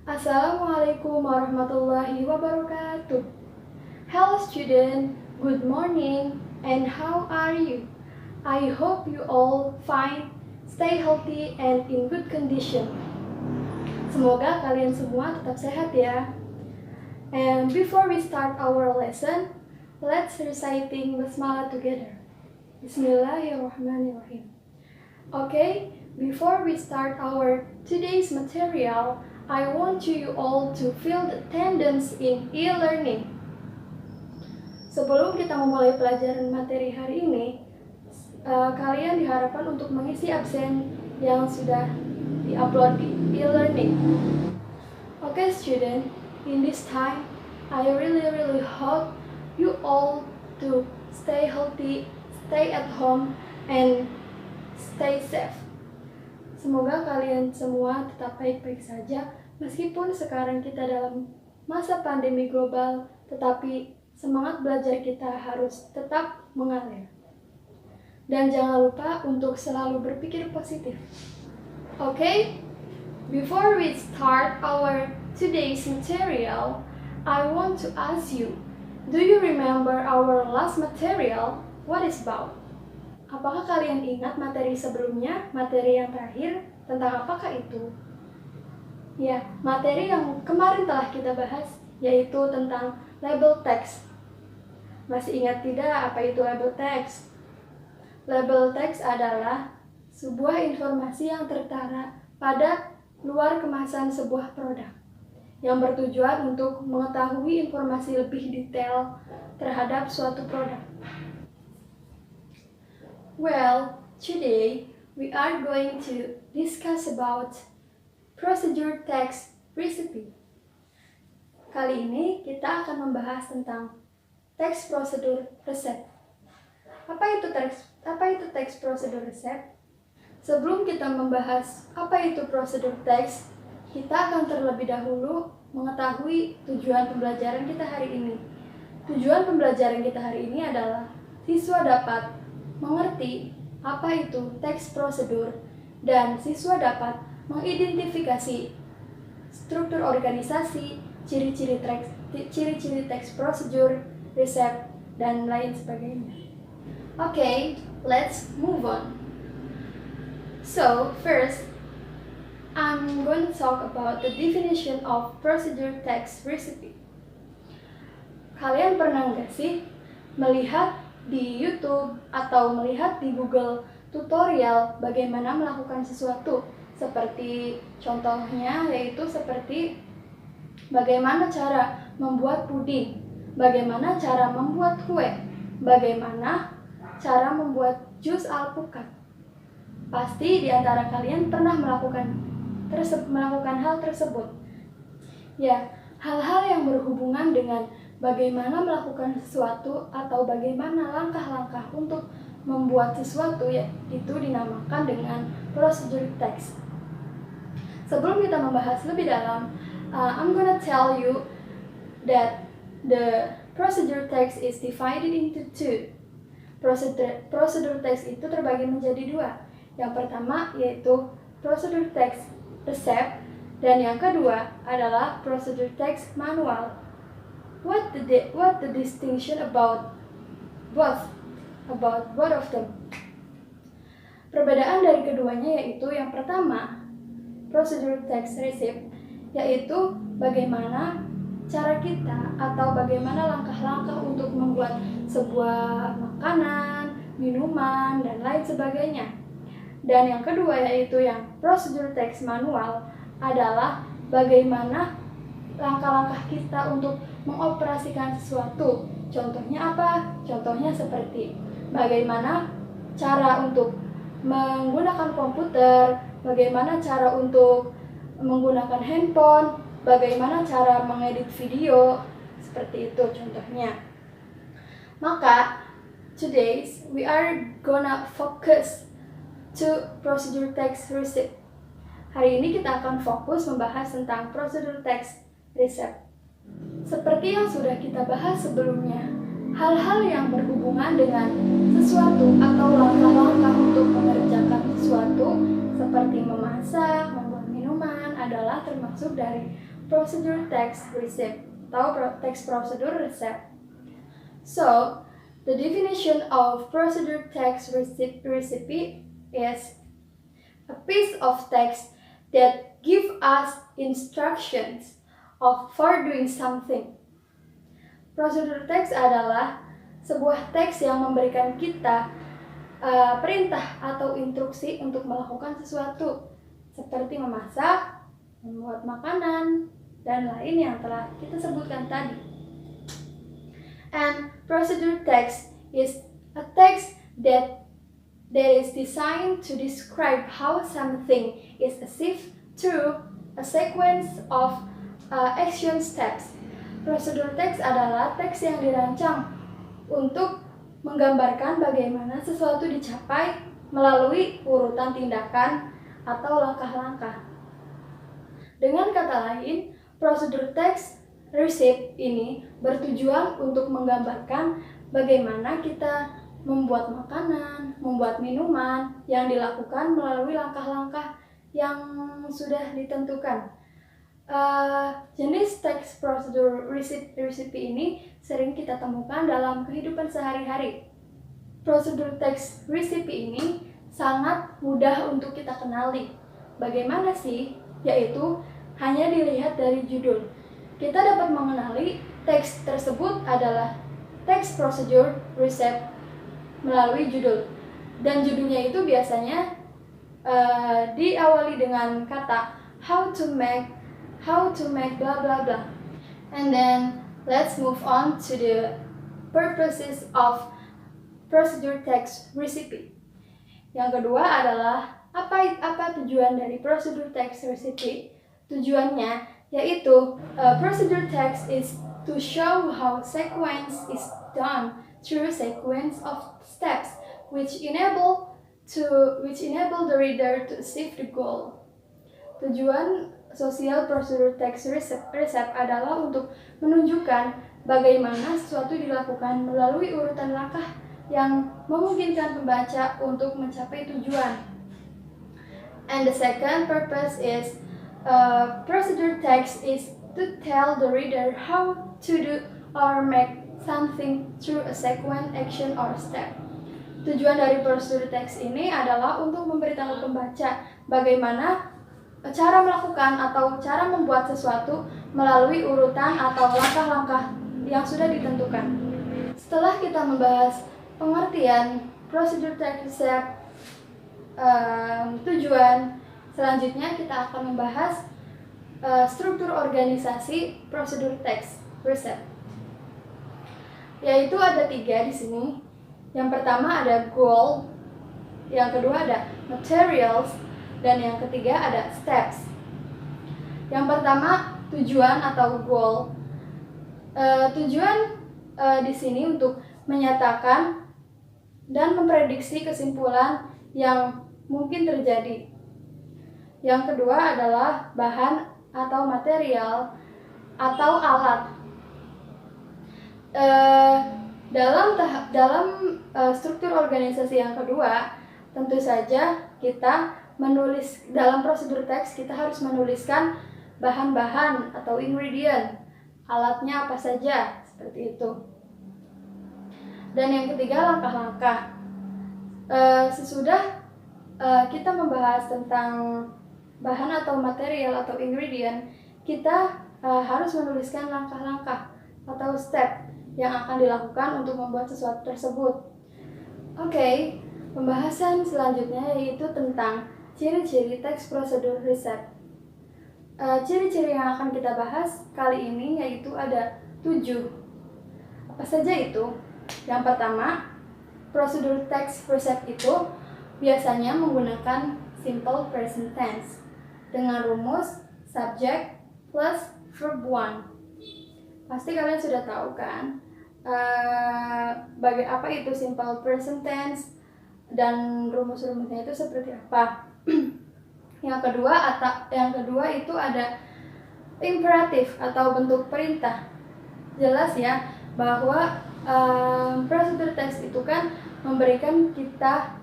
Assalamualaikum warahmatullahi wabarakatuh. Hello student, good morning and how are you? I hope you all fine, stay healthy and in good condition. Semoga kalian semua tetap sehat ya. And before we start our lesson, let's reciting basmalah together. Bismillahirrahmanirrahim. Okay, before we start our today's material, I want you all to fill the attendance in e-learning. Sebelum kita memulai pelajaran materi hari ini, kalian diharapkan untuk mengisi absen yang sudah di-upload di e-learning. Okay, student, in this time, I really hope you all to stay healthy, stay at home, and stay safe. Semoga kalian semua tetap baik-baik saja meskipun sekarang kita dalam masa pandemi global, tetapi semangat belajar kita harus tetap mengalir. Dan jangan lupa untuk selalu berpikir positif. Okay? Before we start our today's material, I want to ask you, do you remember our last material? What is about? Apakah kalian ingat materi sebelumnya, materi yang terakhir, tentang apakah itu? Ya, materi yang kemarin telah kita bahas, yaitu tentang label text. Masih ingat tidak apa itu label text? Label text adalah sebuah informasi yang tertera pada luar kemasan sebuah produk, yang bertujuan untuk mengetahui informasi lebih detail terhadap suatu produk. Well, today we are going to discuss about procedure text recipe. Kali ini kita akan membahas tentang text prosedur resep. Apa itu text prosedur resep? Sebelum kita membahas apa itu prosedur text, kita akan terlebih dahulu mengetahui tujuan pembelajaran kita hari ini. Tujuan pembelajaran kita hari ini adalah siswa dapat mengerti apa itu teks prosedur dan siswa dapat mengidentifikasi struktur organisasi, ciri-ciri teks prosedur, resep, dan lain sebagainya. Okay, let's move on. So, first, I'm going to talk about the definition of procedure text recipe. Kalian pernah nggak sih melihat di YouTube atau melihat di Google tutorial bagaimana melakukan sesuatu? Seperti contohnya yaitu seperti bagaimana cara membuat puding, bagaimana cara membuat kue, bagaimana cara membuat jus alpukat. Pasti di antara kalian pernah melakukan hal tersebut. Ya, hal-hal yang berhubungan dengan bagaimana melakukan sesuatu atau bagaimana langkah-langkah untuk membuat sesuatu, ya, itu dinamakan dengan procedure text. Sebelum kita membahas lebih dalam, I'm gonna tell you that the procedure text is divided into two. Procedure text itu terbagi menjadi dua. Yang pertama yaitu procedure text resep, dan yang kedua adalah procedure text manual. What the distinction about both of them? Perbedaan dari keduanya yaitu yang pertama, procedure text receipt, yaitu bagaimana cara kita atau bagaimana langkah-langkah untuk membuat sebuah makanan, minuman, dan lain sebagainya. Dan yang kedua yaitu yang procedure text manual adalah bagaimana langkah-langkah kita untuk mengoperasikan sesuatu. Contohnya apa? Contohnya seperti bagaimana cara untuk menggunakan komputer, bagaimana cara untuk menggunakan handphone, bagaimana cara mengedit video, seperti itu contohnya. Maka, today we are gonna focus to procedure text receipt. Hari ini kita akan fokus membahas tentang procedure text receipt. Seperti yang sudah kita bahas sebelumnya, hal-hal yang berhubungan dengan sesuatu atau langkah-langkah untuk mengerjakan sesuatu seperti memasak, membuat minuman adalah termasuk dari procedure text receipt atau text prosedur resep. So, the definition of procedure text recipe is a piece of text that give us instructions for doing something. Prosedur text adalah sebuah teks yang memberikan kita perintah atau instruksi untuk melakukan sesuatu, seperti memasak, membuat makanan, dan lain yang telah kita sebutkan tadi. And procedure text is a text that is designed to describe how something is achieved through a sequence of action steps. Prosedur text adalah teks yang dirancang untuk menggambarkan bagaimana sesuatu dicapai melalui urutan tindakan atau langkah-langkah. Dengan kata lain, prosedur text receipt ini bertujuan untuk menggambarkan bagaimana kita membuat makanan, membuat minuman yang dilakukan melalui langkah-langkah yang sudah ditentukan. Jenis text prosedur recipe ini sering kita temukan dalam kehidupan sehari-hari. Prosedur text recipe ini sangat mudah untuk kita kenali. Bagaimana sih? Yaitu hanya dilihat dari judul. Kita dapat mengenali teks tersebut adalah text procedure receipt melalui judul. Dan judulnya itu biasanya diawali dengan kata how to make blah blah blah. And then let's move on to the purposes of procedure text recipe. Yang kedua adalah apa tujuan dari procedure text recipe? Tujuannya yaitu procedure text is to show how sequence is done through a sequence of steps which enable the reader to achieve the goal. Tujuan sosial prosedur text resep adalah untuk menunjukkan bagaimana sesuatu dilakukan melalui urutan langkah yang memungkinkan pembaca untuk mencapai tujuan. And the second purpose is procedure text is to tell the reader how to do or make something through a sequence, action, or step. Tujuan dari prosedur teks ini adalah untuk memberitahu pembaca bagaimana cara melakukan atau cara membuat sesuatu melalui urutan atau langkah-langkah yang sudah ditentukan. Setelah kita membahas pengertian prosedur teks tujuan, selanjutnya kita akan membahas struktur organisasi prosedur teks receipt. Yaitu ada 3 di sini. Yang pertama ada goal, yang kedua ada materials, dan yang ketiga ada steps. Yang pertama tujuan atau goal. Tujuan di sini untuk menyatakan dan memprediksi kesimpulan yang mungkin terjadi. Yang kedua adalah bahan atau material atau alat. Dalam struktur organisasi yang kedua, tentu saja kita menulis dalam prosedur teks, kita harus menuliskan bahan-bahan atau ingredient, alatnya apa saja, seperti itu. Dan yang ketiga langkah-langkah. Sesudah kita membahas tentang bahan atau material atau ingredient, kita harus menuliskan langkah-langkah atau step yang akan dilakukan untuk membuat sesuatu tersebut. Oke, pembahasan selanjutnya yaitu tentang ciri-ciri teks prosedur receipt. Ciri-ciri yang akan kita bahas kali ini yaitu ada 7. Apa saja itu? Yang pertama, prosedur teks receipt itu biasanya menggunakan simple present tense dengan rumus subject plus verb 1. Pasti kalian sudah tahu kan apa itu simple present tense dan rumus-rumusnya itu seperti apa. Yang kedua itu ada imperatif atau bentuk perintah. Jelas ya bahwa prosedur teks itu kan memberikan kita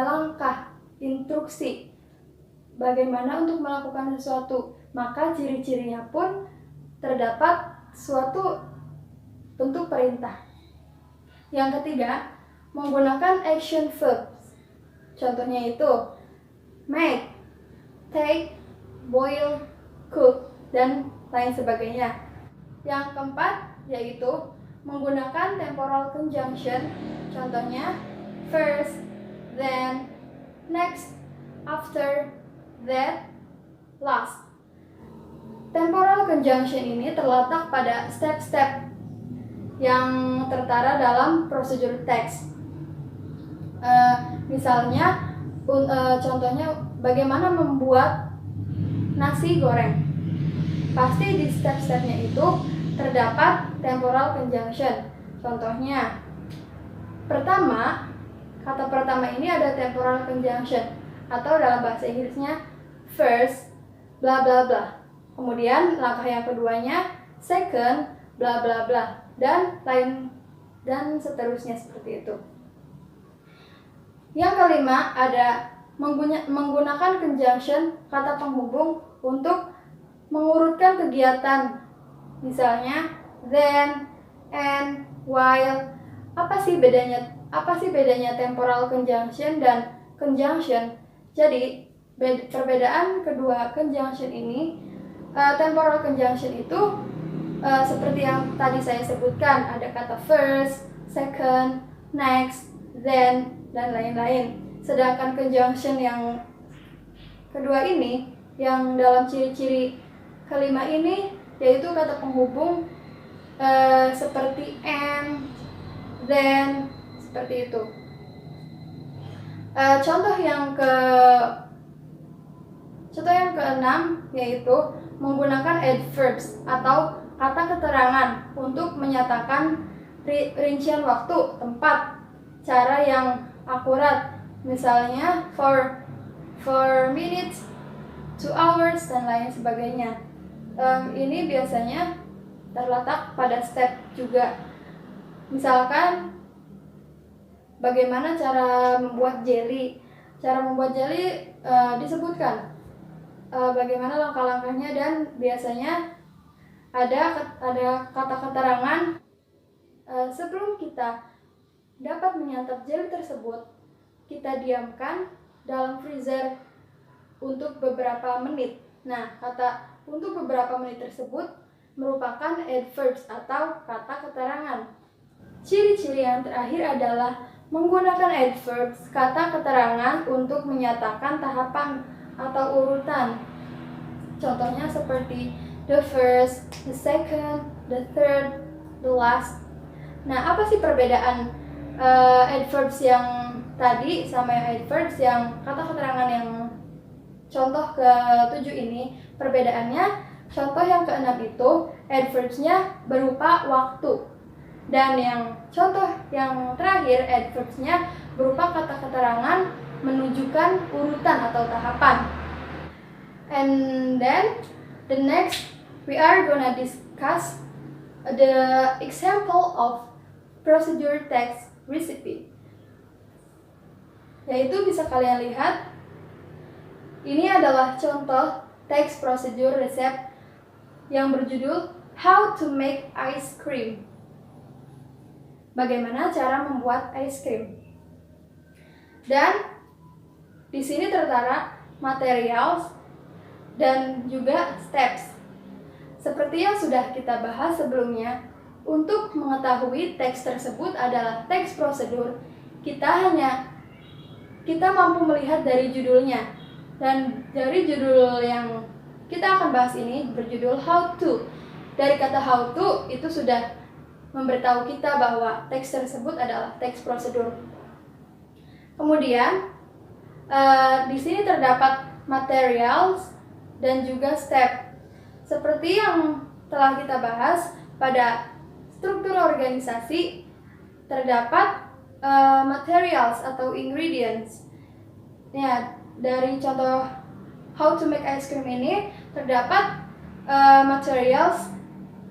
langkah, instruksi bagaimana untuk melakukan sesuatu. maka ciri-cirinya pun terdapat suatu bentuk perintah. Yang ketiga, menggunakan action verbs. Contohnya itu make, take, boil, cook, dan lain sebagainya. Yang keempat yaitu menggunakan temporal conjunction. Contohnya first, then, next, after, that, last. Temporal conjunction ini terletak pada step-step yang tertara dalam prosedur teks. Misalnya, contohnya bagaimana membuat nasi goreng. Pasti di step-stepnya itu terdapat temporal conjunction. Contohnya, kata pertama ini ada temporal conjunction, atau dalam bahasa Inggrisnya first, bla bla bla. Kemudian langkah yang keduanya second, bla bla bla, dan seterusnya seperti itu. Yang kelima ada menggunakan conjunction kata penghubung untuk mengurutkan kegiatan. Misalnya then, and, while. Apa sih bedanya temporal conjunction dan conjunction? Jadi perbedaan kedua conjunction ini, temporal conjunction itu seperti yang tadi saya sebutkan, ada kata first, second, next, then, dan lain-lain. Sedangkan conjunction yang kedua ini, yang dalam ciri-ciri kelima ini, yaitu kata penghubung seperti and, then, seperti itu. Contoh yang keenam yaitu menggunakan adverbs atau kata keterangan untuk menyatakan rincian waktu, tempat, cara yang akurat. Misalnya for minutes, 2 hours, dan lain sebagainya. Ini biasanya terletak pada step juga. Misalkan bagaimana cara membuat jelly. Cara membuat jelly disebutkan bagaimana langkah-langkahnya, dan biasanya ada kata keterangan sebelum kita dapat menyantap jelly tersebut, kita diamkan dalam freezer untuk beberapa menit. Nah, kata untuk beberapa menit tersebut merupakan adverbs atau kata keterangan. Ciri-ciri yang terakhir adalah menggunakan adverbs, kata keterangan untuk menyatakan tahapan atau urutan. Contohnya seperti the first, the second, the third, the last. Nah, apa sih perbedaan adverbs yang tadi sama yang adverbs yang kata keterangan yang contoh ke-7 ini? Perbedaannya, contoh yang ke-6 itu adverbsnya berupa waktu, dan yang contoh yang terakhir adverbsnya berupa kata keterangan menunjukkan urutan atau tahapan. And then the next we are gonna discuss the example of procedure text recipe. Yaitu bisa kalian lihat, ini adalah contoh text procedure resep yang berjudul How to make ice cream. Bagaimana cara membuat ice cream. Dan di sini tertera materials dan juga steps. Seperti yang sudah kita bahas sebelumnya, untuk mengetahui teks tersebut adalah teks prosedur, kita mampu melihat dari judulnya. Dan dari judul yang kita akan bahas ini berjudul How to. Dari kata how to itu sudah memberitahu kita bahwa teks tersebut adalah teks prosedur. Kemudian di sini terdapat materials dan juga step. Seperti yang telah kita bahas pada struktur organisasi, terdapat materials atau ingredients. Ya, dari contoh how to make ice cream ini terdapat materials,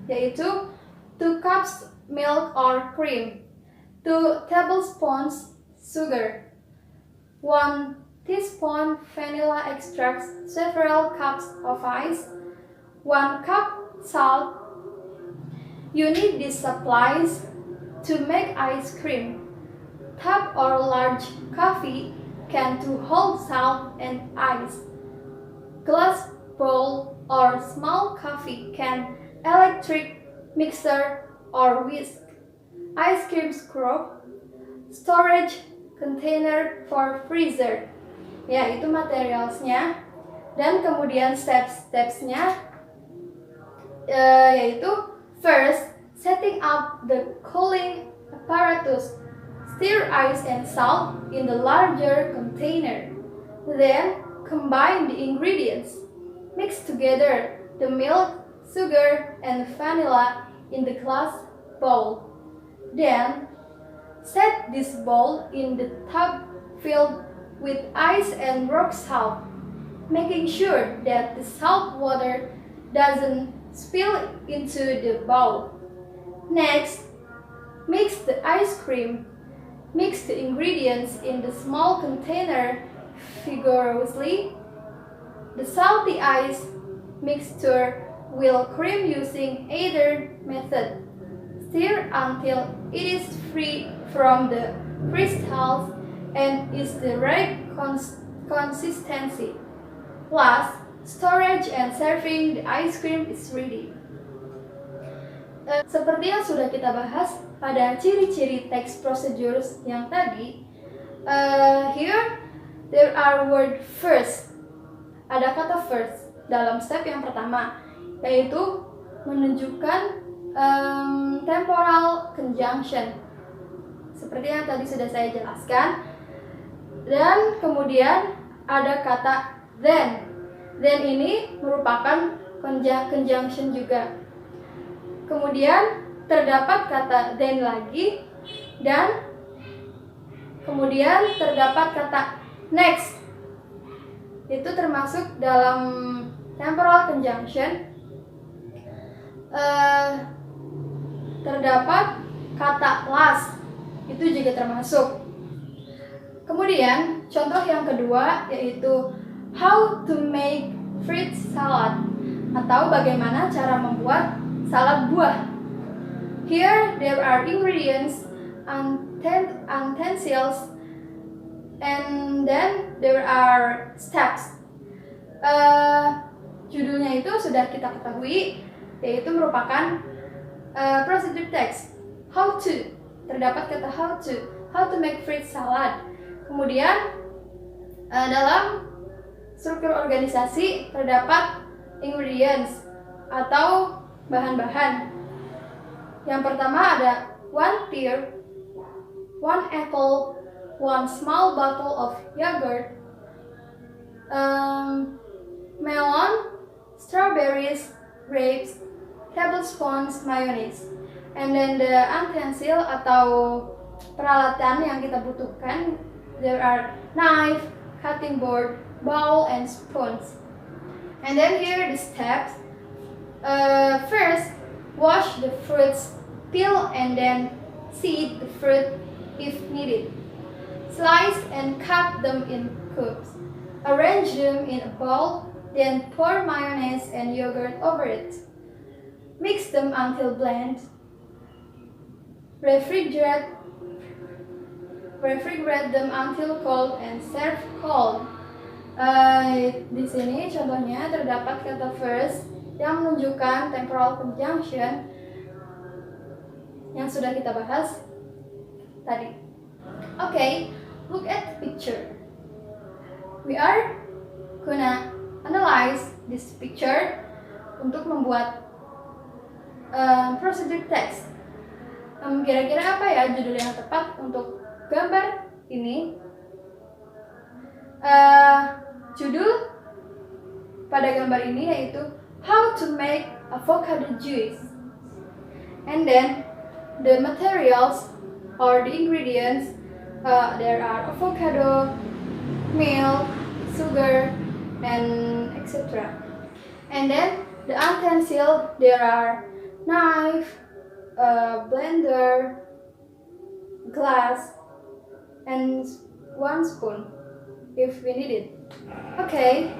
yaitu 2 cups milk or cream, 2 tablespoons sugar, 1 teaspoon vanilla extract, several cups of ice, 1 cup salt. You need these supplies to make ice cream. Tub or large coffee can to hold salt and ice. Glass bowl or small coffee can, electric mixer or whisk. Ice cream scoop, storage container for freezer. Ya, itu materialsnya. Dan kemudian steps-stepsnya yaitu first, setting up the cooling apparatus. Stir ice and salt in the larger container. Then, combine the ingredients. Mix together the milk, sugar, and vanilla in the glass bowl. Then, set this bowl in the tub filled with ice and rock salt, making sure that the salt water doesn't spill into the bowl. Next, mix the ice cream. Mix the ingredients in the small container vigorously. The salty ice mixture will cream using either method. Stir until it is free from the crystals and is the right consistency. Last, storage and serving the ice cream is ready. Seperti yang sudah kita bahas pada ciri-ciri text procedures yang tadi, here there are word first. Ada kata first dalam step yang pertama, yaitu menunjukkan temporal conjunction, seperti yang tadi sudah saya jelaskan. Dan kemudian ada kata then. Then ini merupakan conjunction juga. Kemudian terdapat kata then lagi, dan kemudian terdapat kata next. Itu termasuk dalam temporal conjunction. Terdapat kata last, itu juga termasuk. Kemudian contoh yang kedua yaitu how to make fruit salad, atau bagaimana cara membuat salad buah. Here there are ingredients and utensils, and then there are steps. Judulnya itu sudah kita ketahui, yaitu merupakan procedure text. How to, terdapat kata how to make fruit salad. Kemudian dalam struktur organisasi terdapat ingredients atau bahan-bahan. Yang pertama ada 1 pear, 1 apple, 1 small bottle of yogurt, melon, strawberries, grapes, tablespoons mayonnaise. And then the utensil atau peralatan yang kita butuhkan, there are knife, cutting board, bowl, and spoons. And then here the steps. First, wash the fruits, peel and then seed the fruit if needed. Slice and cut them in cubes. Arrange them in a bowl, then pour mayonnaise and yogurt over it. Mix them until blend. Refrigerate them until cold and serve cold. Di sini contohnya terdapat kata first yang menunjukkan temporal conjunction yang sudah kita bahas tadi. Okay, look at the picture. We are gonna analyze this picture untuk membuat procedure text. Kira-kira apa ya judul yang tepat untuk gambar ini? Judul pada gambar ini yaitu How to make avocado juice. And then the materials or the ingredients, there are avocado, milk, sugar, and etc. And then the utensil, there are knife, blender, glass, and 1 spoon if we need it. Okay,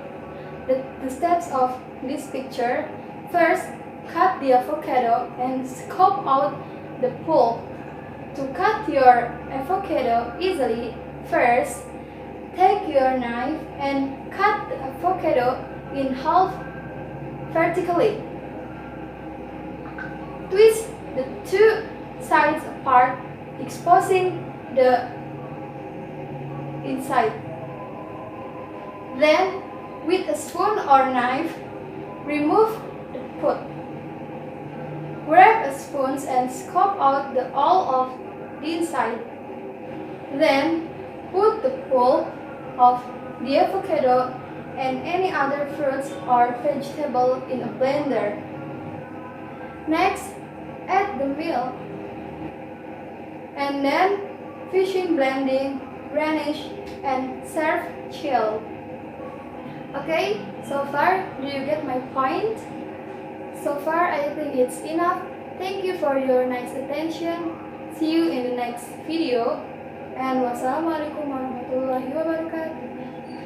the steps of this picture First, cut the avocado and scoop out the pulp. To cut your avocado easily, first, take your knife and cut the avocado in half vertically. Twist the two sides apart, exposing the inside. Then, with a spoon or knife, remove the pulp. Grab a spoon and scoop out all of the inside. Then, put the pulp of the avocado and any other fruits or vegetable in a blender. Next, add the milk. And then, finish blending, garnish, and serve chilled. Okay, so far, do you get my point? So far, I think it's enough. Thank you for your nice attention. See you in the next video. And wassalamualaikum warahmatullahi wabarakatuh.